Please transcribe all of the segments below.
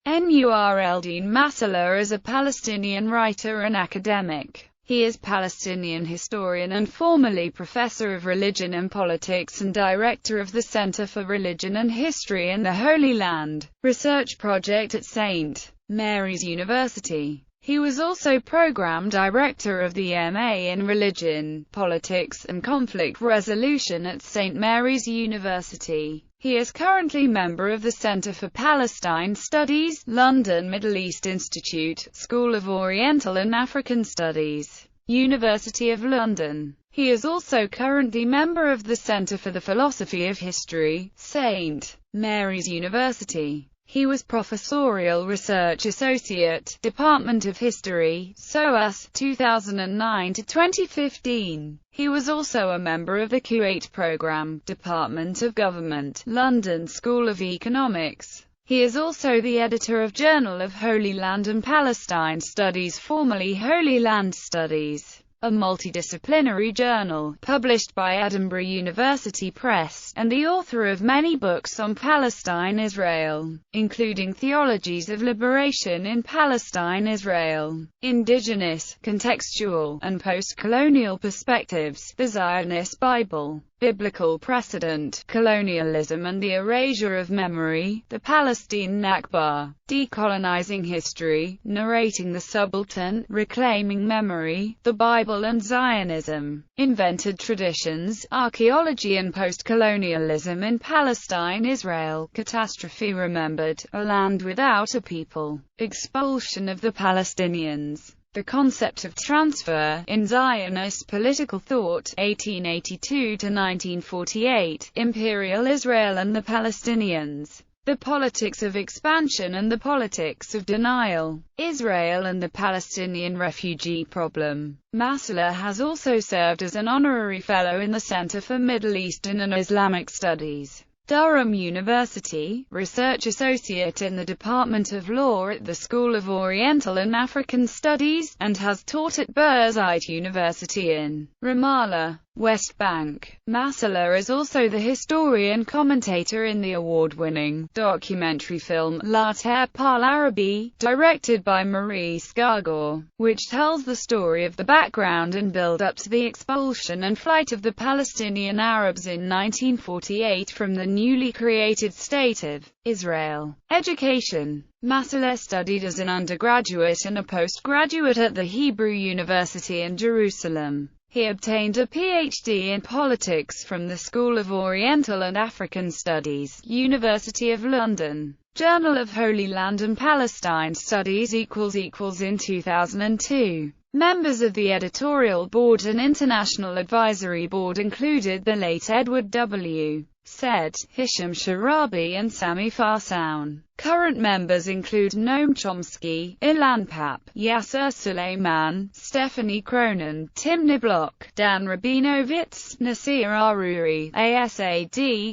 Nur-eldeen Masalha is a Palestinian writer and academic. He is Palestinian historian and formerly professor of religion and politics and director of the Center for Religion and History in the Holy Land research project at St. Mary's University. He was also program director of the MA in Religion, Politics and Conflict Resolution at St. Mary's University. He is currently member of the Center for Palestine Studies, London Middle East Institute, School of Oriental and African Studies, University of London. He is also currently member of the Center for the Philosophy of History, St. Mary's University. He was Professorial Research Associate, Department of History, SOAS, 2009 to 2015. He was also a member of the Kuwait Program, Department of Government, London School of Economics. He is also the editor of Journal of Holy Land and Palestine Studies, formerly Holy Land Studies, a multidisciplinary journal, published by Edinburgh University Press, and the author of many books on Palestine-Israel, including Theologies of Liberation in Palestine-Israel, Indigenous, Contextual, and Post-Colonial Perspectives, the Zionist Bible, Biblical Precedent, Colonialism and the Erasure of Memory, the Palestine Nakba, Decolonizing History, Narrating the Subaltern, Reclaiming Memory, the Bible and Zionism, Invented Traditions, Archaeology and Post-Colonialism in Palestine-Israel, Catastrophe Remembered, A Land Without a People, Expulsion of the Palestinians. The Concept of Transfer, in Zionist Political Thought, 1882 to 1948, Imperial Israel and the Palestinians, The Politics of Expansion and the Politics of Denial, Israel and the Palestinian Refugee Problem. Masalha has also served as an honorary fellow in the Center for Middle Eastern and Islamic Studies, Durham University, Research Associate in the Department of Law at the School of Oriental and African Studies, and has taught at Birzeit University in Ramallah, West Bank. Masalha is also the historian commentator in the award-winning documentary film La Terre par l'Arabie, directed by Maurice Gargaud, which tells the story of the background and build-up to the expulsion and flight of the Palestinian Arabs in 1948 from the newly created State of Israel. Education. Masalha studied as an undergraduate and a postgraduate at the Hebrew University in Jerusalem. He obtained a Ph.D. in politics from the School of Oriental and African Studies, University of London. Journal of Holy Land and Palestine Studies == in 2002. Members of the editorial board and international advisory board included the late Edward W. Said, Hisham Sharabi and Sami Farsoun. Current members include Noam Chomsky, Ilan Papp, Yasser Suleiman, Stephanie Cronin, Tim Niblock, Dan Rabinovitz, Nasir Aruri, Asad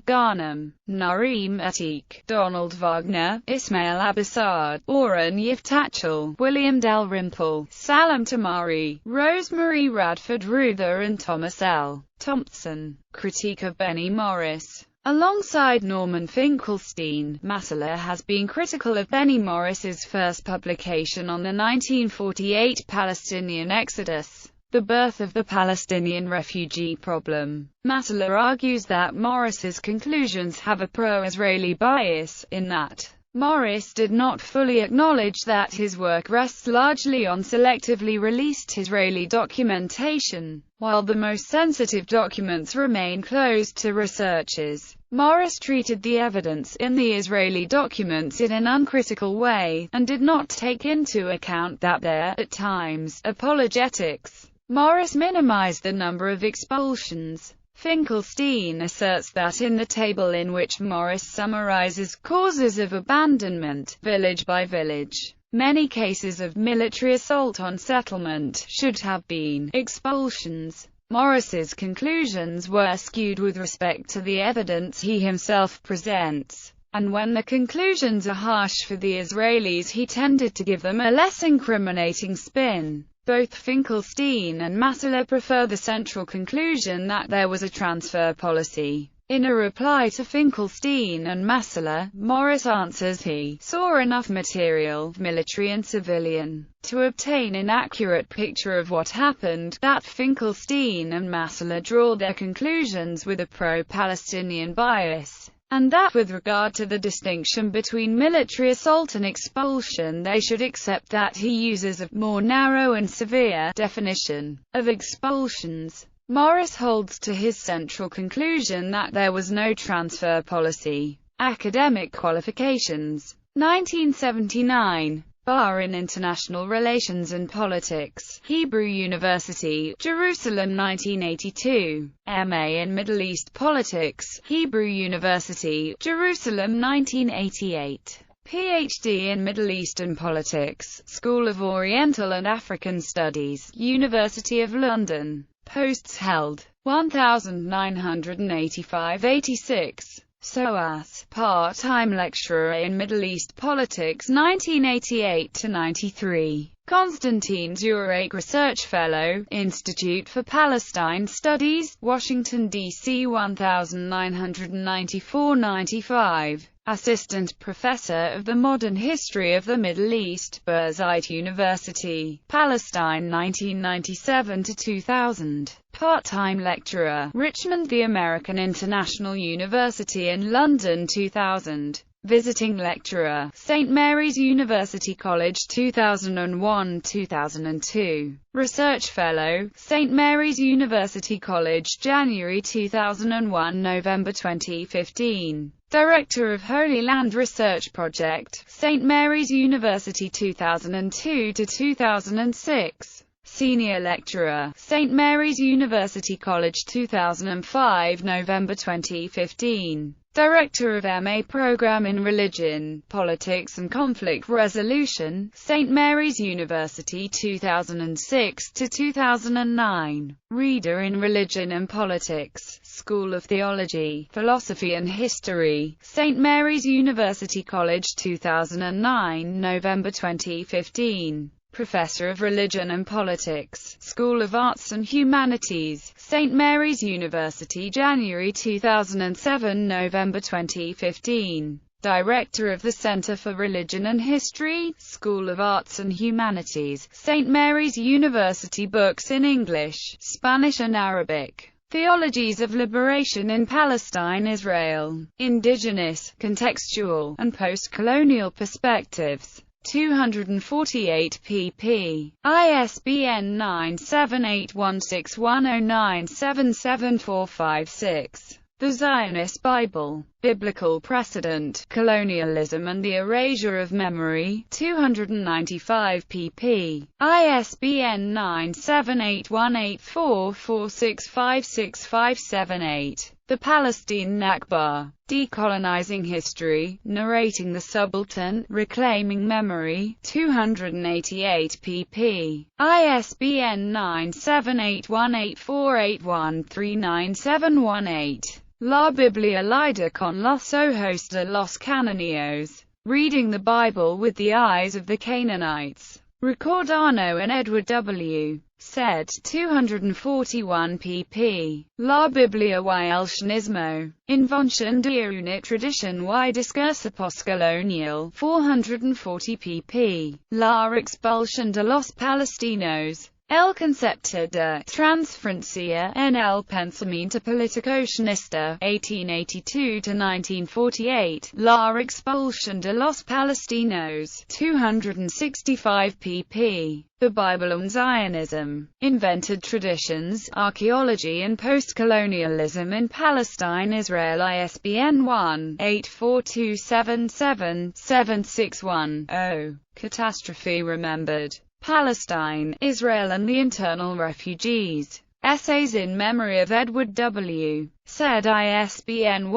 Ghanem, Nareem Atik, Donald Wagner, Ismail Abbasad, Oren Yiftachel, William Dalrymple, Salam Tamari, Rosemary Radford Ruther and Thomas L. Thompson. Critique of Benny Morris. Alongside Norman Finkelstein, Masalha has been critical of Benny Morris's first publication on the 1948 Palestinian Exodus, The Birth of the Palestinian Refugee Problem. Masalha argues that Morris's conclusions have a pro-Israeli bias, in that Morris did not fully acknowledge that his work rests largely on selectively released Israeli documentation, while the most sensitive documents remain closed to researchers. Morris treated the evidence in the Israeli documents in an uncritical way, and did not take into account that their, at times, apologetics. Morris minimized the number of expulsions. Finkelstein asserts that in the table in which Morris summarizes causes of abandonment, village by village, many cases of military assault on settlement should have been expulsions. Morris's conclusions were skewed with respect to the evidence he himself presents, and when the conclusions are harsh for the Israelis he tended to give them a less incriminating spin. Both Finkelstein and Masalha prefer the central conclusion that there was a transfer policy. In a reply to Finkelstein and Masalha, Morris answers he saw enough material, military and civilian, to obtain an accurate picture of what happened, that Finkelstein and Masalha draw their conclusions with a pro-Palestinian bias, and that with regard to the distinction between military assault and expulsion they should accept that he uses a more narrow and severe definition of expulsions. Morris holds to his central conclusion that there was no transfer policy. Academic qualifications. 1979. Bar in International Relations and Politics. Hebrew University, Jerusalem 1982. M.A. in Middle East Politics. Hebrew University, Jerusalem 1988. Ph.D. in Middle Eastern Politics, School of Oriental and African Studies, University of London. Posts held. 1985-86. SOAS, part-time lecturer in Middle East Politics 1988-93. Konstantin Zurek Research Fellow, Institute for Palestine Studies, Washington, D.C. 1994-95. Assistant Professor of the Modern History of the Middle East, Birzeit University, Palestine 1997-2000. Part-time lecturer, Richmond The American International University in London 2000. Visiting lecturer, St. Mary's University College 2001-2002. Research Fellow, St. Mary's University College January 2001 November 2015. Director of Holy Land Research Project, St. Mary's University 2002-2006. Senior Lecturer, St. Mary's University College 2005 November 2015. Director of MA Program in Religion, Politics and Conflict Resolution, St. Mary's University 2006-2009. Reader in Religion and Politics, School of Theology, Philosophy and History, St. Mary's University College 2009 November 2015. Professor of Religion and Politics, School of Arts and Humanities, St. Mary's University January 2007 November 2015. Director of the Center for Religion and History, School of Arts and Humanities, St. Mary's University. Books in English, Spanish and Arabic. Theologies of Liberation in Palestine, Israel. Indigenous, Contextual, and Post-Colonial Perspectives. 248 pp. ISBN 9781610977456. The Zionist Bible. Biblical Precedent, Colonialism and the Erasure of Memory. 295 pp. ISBN 9781844656578. The Palestine Nakba. Decolonizing History, Narrating the Subaltern, Reclaiming Memory. 288 pp. ISBN 9781848139718. La Biblia Leída con los ojos de los cananeos. Reading the Bible with the eyes of the Canaanites. Recordano and Edward W. Said, 241 pp. La Biblia y el Sionismo. Invención de una tradición y discurso postcolonial. 440 pp. La expulsión de los palestinos. El concepto de transferencia en el pensamiento político sionista, 1882-1948, La expulsión de los palestinos, 265 pp. The Bible and Zionism. Invented Traditions, Archaeology and Postcolonialism in Palestine, Israel. ISBN 1-84277-761-0. Catastrophe Remembered. Palestine, Israel and the Internal Refugees. Essays in Memory of Edward W. Said. ISBN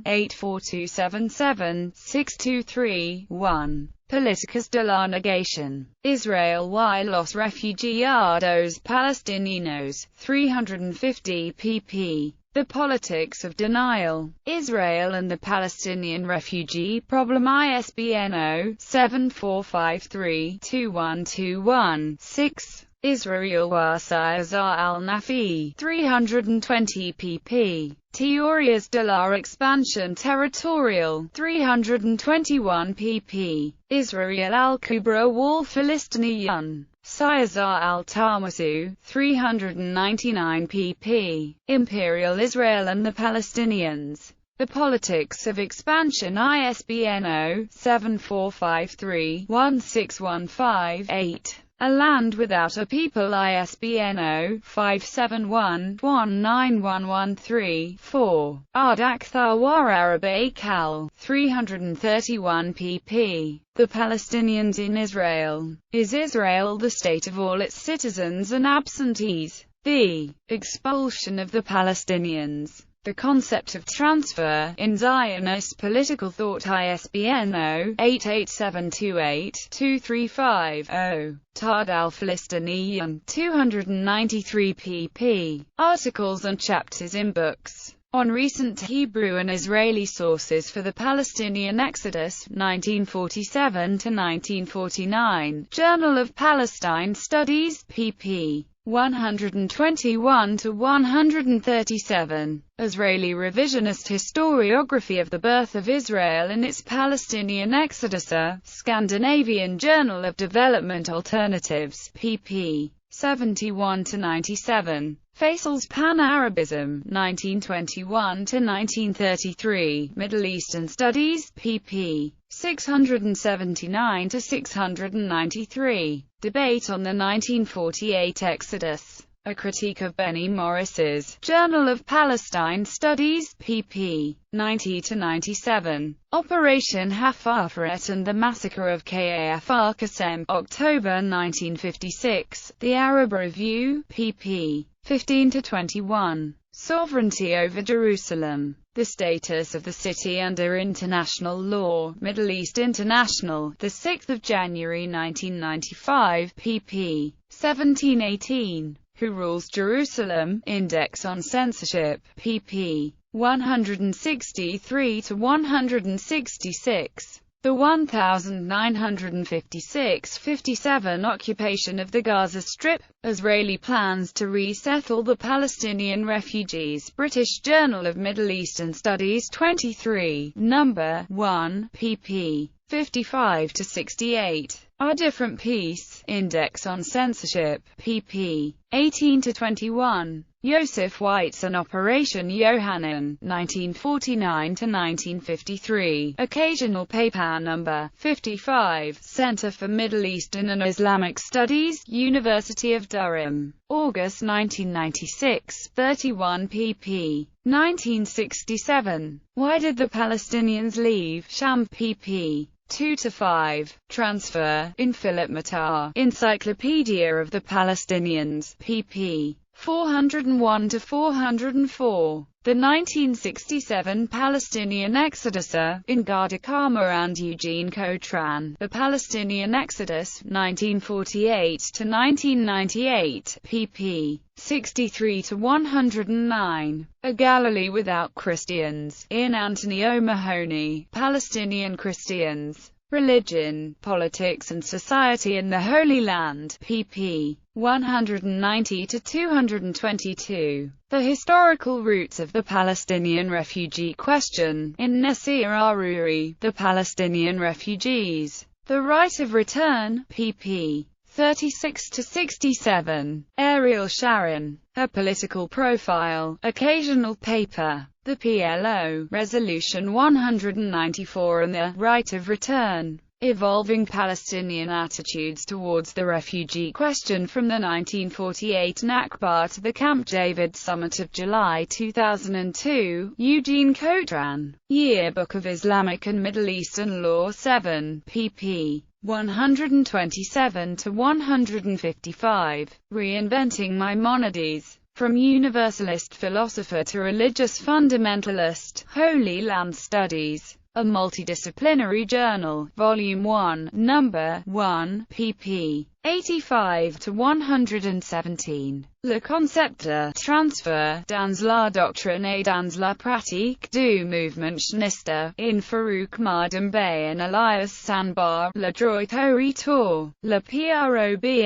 1-84277-623-1. Políticas de la Negación. Israel y los Refugiados Palestinos. 350 pp. The Politics of Denial. Israel and the Palestinian Refugee Problem. ISBN 0-7453-2121-6. Israel wa Sa'azar al-Nafi. 320 pp. Théories de la expansion territoriale, 321 pp. Israel al-Kubra wal Philistinian. Sayazar al-Tamasu, 399 pp. Imperial Israel and the Palestinians. The Politics of Expansion, ISBN 0-7453-1615-8. A Land Without a People, ISBN 0-571-191134. Ardak Thawar Arabic Al. 331 pp. The Palestinians in Israel. Is Israel the state of all its citizens and absentees? The expulsion of the Palestinians. The concept of transfer, in Zionist political thought, ISBN 0-88728-235-0. Tad al-Philistinian, 293 pp. Articles and chapters in books. On recent Hebrew and Israeli sources for the Palestinian Exodus, 1947–1949, Journal of Palestine Studies, pp. 121–137. Israeli Revisionist Historiography of the Birth of Israel and its Palestinian Exodus, Scandinavian Journal of Development Alternatives, pp. 71–97. Faisal's Pan-Arabism, 1921–1933, Middle Eastern Studies, pp. 679–693. Debate on the 1948 Exodus. A Critique of Benny Morris's Journal of Palestine Studies, pp. 90–97. Operation Hafafret and the Massacre of Kafr Qasem, October 1956. The Arab Review, pp. 15–21. Sovereignty over Jerusalem. The status of the city under international law. Middle East International, 6 January 1995, pp. 17–18. Who Rules Jerusalem? Index on Censorship, pp. 163–166. The 1956–57 occupation of the Gaza Strip. Israeli plans to resettle the Palestinian refugees. British Journal of Middle Eastern Studies 23, No. 1, pp. 55–68. A Different Peace. Index on Censorship, pp. 18–21. Yosef Weitz and Operation Yohanan, 1949–1953. Occasional paper No. 55. Center for Middle Eastern and Islamic Studies, University of Durham. August 1996, 31 pp. 1967. Why Did the Palestinians Leave? Sham, pp. 2–5. Transfer, in Philip Mattar, Encyclopedia of the Palestinians, pp. 401–404. The 1967 Palestinian Exodus, in Gada Kama and Eugene Cotran. The Palestinian Exodus, 1948–1998, pp. 63–109. A Galilee Without Christians, in Anthony O'Mahony. Palestinian Christians. Religion, Politics and Society in the Holy Land, pp. 190–222. The Historical Roots of the Palestinian Refugee Question, in Nasir Aruri. The Palestinian Refugees. The Right of Return, pp. 36–67. Ariel Sharon. A Political Profile. Occasional paper. The PLO, Resolution 194 and the Right of Return. Evolving Palestinian Attitudes Towards the Refugee Question from the 1948 Nakba to the Camp David Summit of July 2002, Eugene Cotran. Yearbook of Islamic and Middle Eastern Law 7, pp. 127–155. Reinventing Maimonides. From Universalist Philosopher to Religious Fundamentalist, Holy Land Studies. A Multidisciplinary Journal, Volume 1, No. 1, pp. 85–117. Le Concept de Transfer, dans la doctrine et dans la pratique du mouvement sioniste, in Farouk Mardam Bey and Elias Sanbar. Le droit au retour, le problème des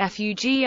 refugiés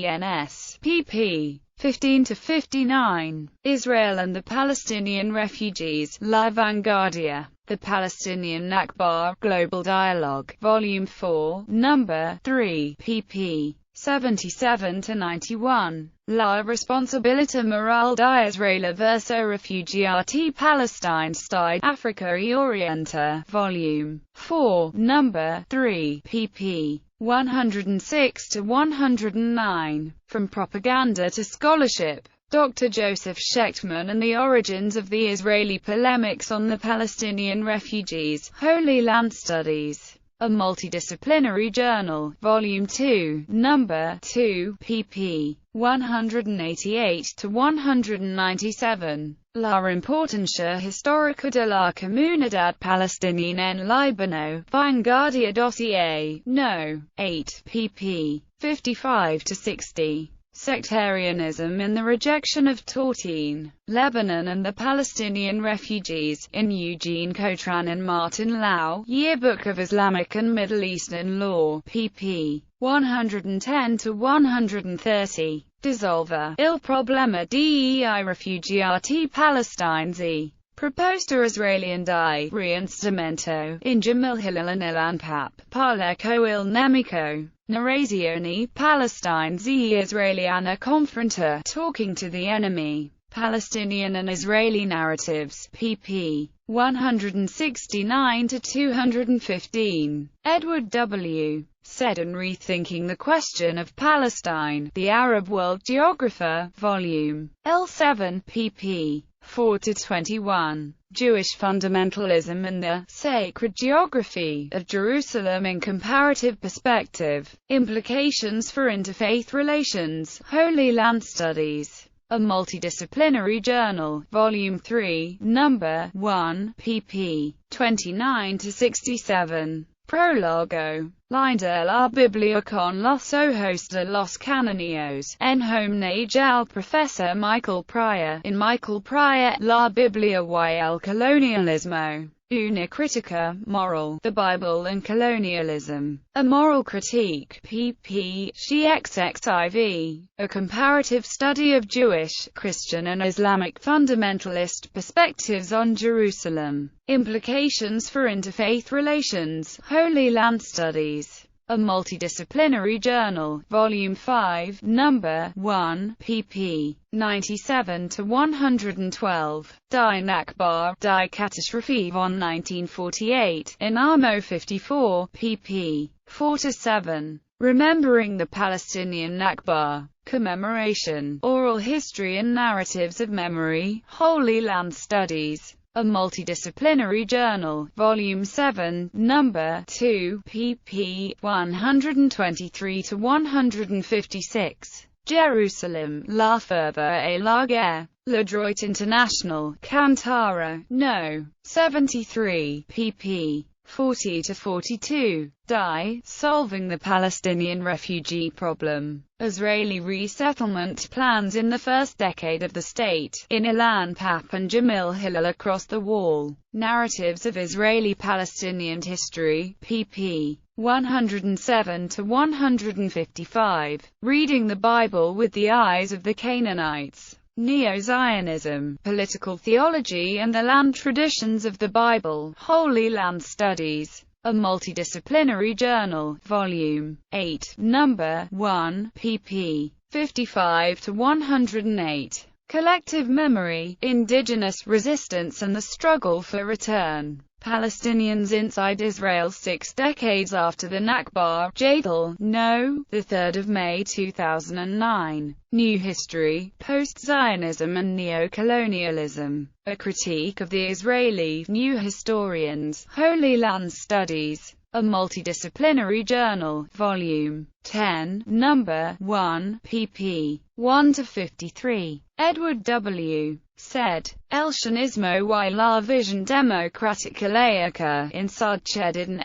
palestiniens. pp. 15-59. Israel and the Palestinian Refugees, La Vanguardia. The Palestinian Nakba, Global Dialogue, Volume 4, No. 3, pp. 77-91. La responsabilità morale di Israele verso rifugiati palestinesi, Africa e Oriente, Volume 4, No. 3, pp. 106-109. From Propaganda to Scholarship. Dr. Joseph Schechtman and the Origins of the Israeli Polemics on the Palestinian Refugees, Holy Land Studies. A Multidisciplinary Journal, Volume 2, No. 2, pp. 188-197. La Importancia Histórica de la Comunidad Palestina en Líbano, Vanguardia Dossier, No. 8, pp. 55-60. Sectarianism in the Rejection of Tortine, Lebanon and the Palestinian Refugees, in Eugene Cotran and Martin Lau, Yearbook of Islamic and Middle Eastern Law, pp. 110-130. Dissolver, Il problema dei rifugiati palestinesi. Proposta israelian di reinstamento, in Jamil Hilal nell'Anpap, Parleco il nemico. Narrazioni palestinesi israeliana confronta, Talking to the Enemy. Palestinian and Israeli Narratives, pp. 169-215. Edward W. Seddon Rethinking the Question of Palestine, The Arab World Geographer, Volume L7, pp. 4-21. Jewish Fundamentalism and the Sacred Geography of Jerusalem in Comparative Perspective. Implications for Interfaith Relations, Holy Land Studies. A Multidisciplinary Journal, Volume 3, No. 1, pp. 29-67. Prólogo. Linda la Biblia con los ojos de los canónigos, en homenaje al Professor Michael Pryor. In Michael Pryor, La Biblia y el colonialismo. Una crítica moral, The Bible and Colonialism. A Moral Critique, pp. xxiv. A comparative study of Jewish, Christian and Islamic fundamentalist perspectives on Jerusalem. Implications for Interfaith Relations, Holy Land Studies. A Multidisciplinary Journal, Volume 5, No. 1, pp. 97-112. Die Nakba, Die Katastrophe von 1948, in Armo 54, pp. 4-7. Remembering the Palestinian Nakba. Commemoration, Oral History and Narratives of Memory, Holy Land Studies. A Multidisciplinary Journal, Volume 7, No. 2, pp. 123-156. Jerusalem, La Further et la Guerre. Le Droit International, Kantara, No. 73, pp. 40-42. Die, Solving the Palestinian Refugee Problem. Israeli resettlement plans in the first decade of the state, in Ilan Papp and Jamil Hilal Across the Wall. Narratives of Israeli-Palestinian History, pp. 107-155. Reading the Bible with the Eyes of the Canaanites. Neo-Zionism, Political Theology and the Land Traditions of the Bible, Holy Land Studies. A Multidisciplinary Journal, Volume 8, No. 1, pp. 55-108. Collective Memory, Indigenous Resistance and the Struggle for Return. Palestinians inside Israel 6 decades after the Nakba, Jadal, No. 3 May 2009. New History, Post-Zionism and Neo-Colonialism. A Critique of the Israeli New Historians, Holy Land Studies. A Multidisciplinary Journal, Volume 10, No. 1, pp. 1-53. Edward W. Said, El Sionismo y la Visión Democrática Laica, en Nur-eldeen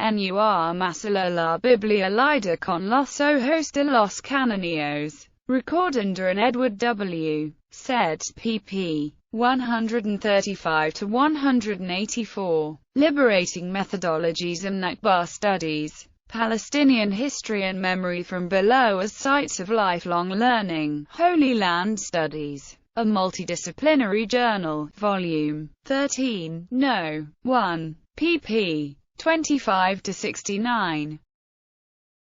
Masalha la Biblia leída con los ojos de los canónigos. Recordender and Edward W. Said, pp. 135-184. Liberating Methodologies and Nakba Studies. Palestinian History and Memory from Below as Sites of Lifelong Learning, Holy Land Studies, a Multidisciplinary Journal, Volume 13, No. 1, pp. 25–69.